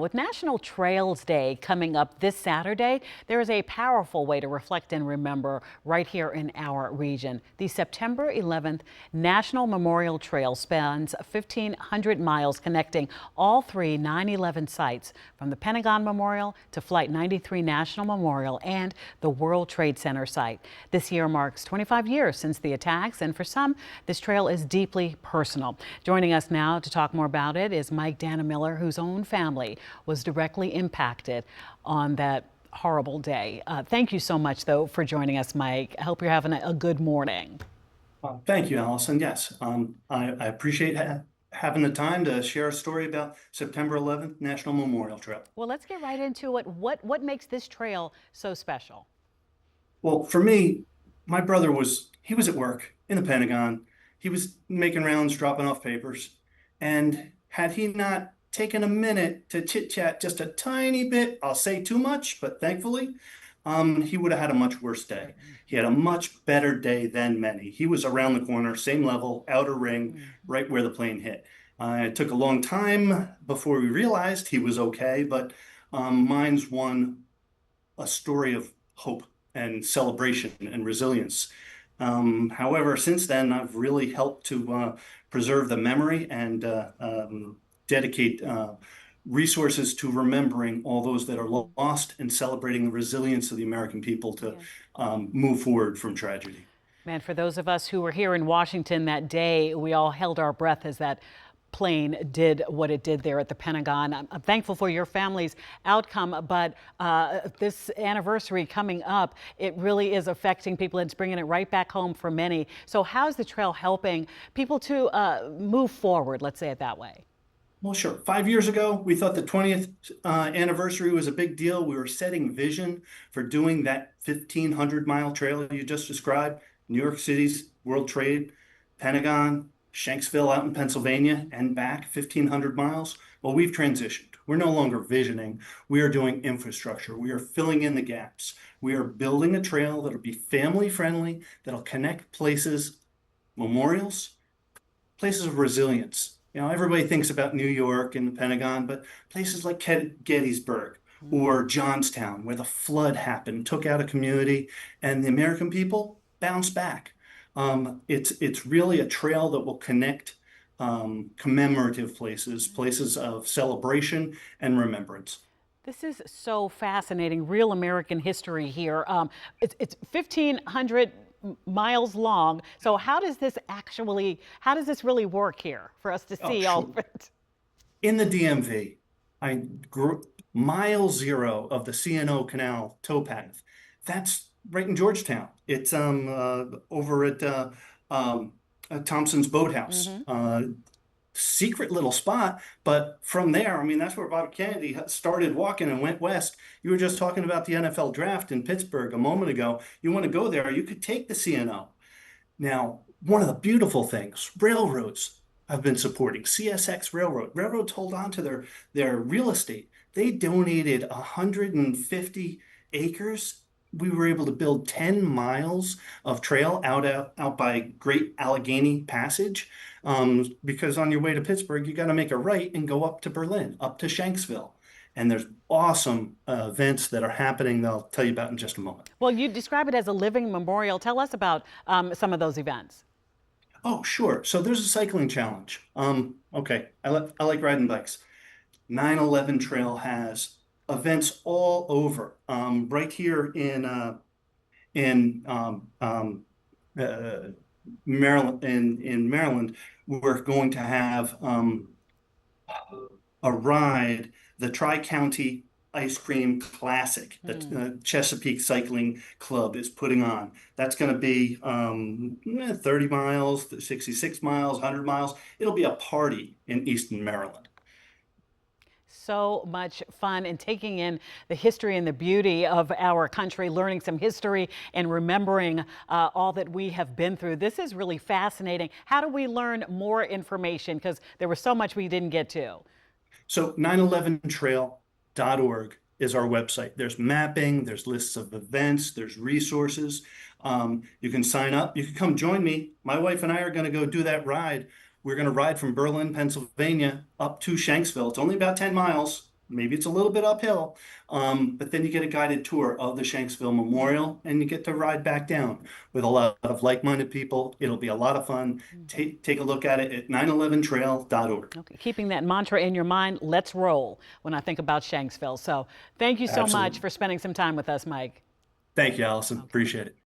With National Trails Day coming up this Saturday, there is a powerful way to reflect and remember right here in our region. The September 11th National Memorial Trail spans 1,500 miles connecting all three 9/11 sites from the Pentagon Memorial to Flight 93 National Memorial and the World Trade Center site. This year marks 25 years since the attacks, and for some, this trail is deeply personal. Joining us now to talk more about it is Mike Miller, whose own family was directly impacted on that horrible day. Thank you so much, though, for joining us, Mike. I hope you're having a good morning. Thank you, Allison. Yes, I appreciate having the time to share a story about September 11th National Memorial Trail. Well, let's get right into it. What makes this trail so special? Well, for me, my brother he was at work in the Pentagon. He was making rounds, dropping off papers. And had he not taken a minute to chit chat just a tiny bit, I'll say too much, but thankfully, he would have had a much worse day. He had a much better day than many. He was around the corner, same level, outer ring, right where the plane hit. It took a long time before we realized he was okay, but mine's a story of hope and celebration and resilience. However, since then, I've really helped to preserve the memory and dedicate resources to remembering all those that are lost and celebrating the resilience of the American people to move forward from tragedy. Man, for those of us who were here in Washington that day, we all held our breath as that plane did what it did there at the Pentagon. I'm thankful for your family's outcome, but this anniversary coming up, it really is affecting people. It's bringing it right back home for many. So how's the trail helping people to move forward? Let's say it that way. Well, sure. 5 years ago, we thought the 20th anniversary was a big deal. We were setting vision for doing that 1,500-mile trail you just described. New York City's World Trade, Pentagon, Shanksville out in Pennsylvania, and back 1,500 miles. Well, we've transitioned. We're no longer visioning. We are doing infrastructure. We are filling in the gaps. We are building a trail that'll be family friendly, that'll connect places, memorials, places of resilience. You know, everybody thinks about New York and the Pentagon, but places like Gettysburg or Johnstown, where the flood happened, took out a community, and the American people bounced back. It's really a trail that will connect commemorative places of celebration and remembrance. This is so fascinating, real American history here. It's 1,500 miles long. So how does this really work here for us to see all of it? In the DMV, mile zero of the C&O Canal towpath, that's right in Georgetown. It's over at Thompson's Boathouse. Secret little spot, but from there, I mean, that's where Bob Kennedy started walking and went west. You were just talking about the NFL draft in Pittsburgh a moment ago. You want to go there, you could take the CNO. Now, one of the beautiful things, railroads have been supporting. CSX Railroad. Railroads hold on to their real estate. They donated 150 acres. We were able to build 10 miles of trail out by Great Allegheny Passage, because on your way to Pittsburgh, you got to make a right and go up to Berlin, up to Shanksville. And there's awesome events that are happening that I'll tell you about in just a moment. Well, you describe it as a living memorial. Tell us about some of those events. Oh, sure. So there's a cycling challenge. Okay, I like riding bikes. 9/11 Trail has events all over. Right here in Maryland, in Maryland, we're going to have a ride, the Tri-County Ice Cream Classic that Chesapeake Cycling Club is putting on. That's going to be 30 miles, 66 miles, 100 miles. It'll be a party in Eastern Maryland. So much fun and taking in the history and the beauty of our country, learning some history and remembering all that we have been through. This is really fascinating. How do we learn more information? Because there was so much we didn't get to. So 911trail.org is our website. There's mapping, there's lists of events, there's resources. You can sign up. You can come join me. My wife and I are going to go do that ride. We're going to ride from Berlin, Pennsylvania up to Shanksville. It's only about 10 miles. Maybe it's a little bit uphill, but then you get a guided tour of the Shanksville Memorial and you get to ride back down with a lot of like-minded people. It'll be a lot of fun. Take a look at it at 911trail.org. Okay, keeping that mantra in your mind, let's roll, when I think about Shanksville. So thank you so much Absolutely. for spending some time with us, Mike. Thank you, Allison. Okay. Appreciate it.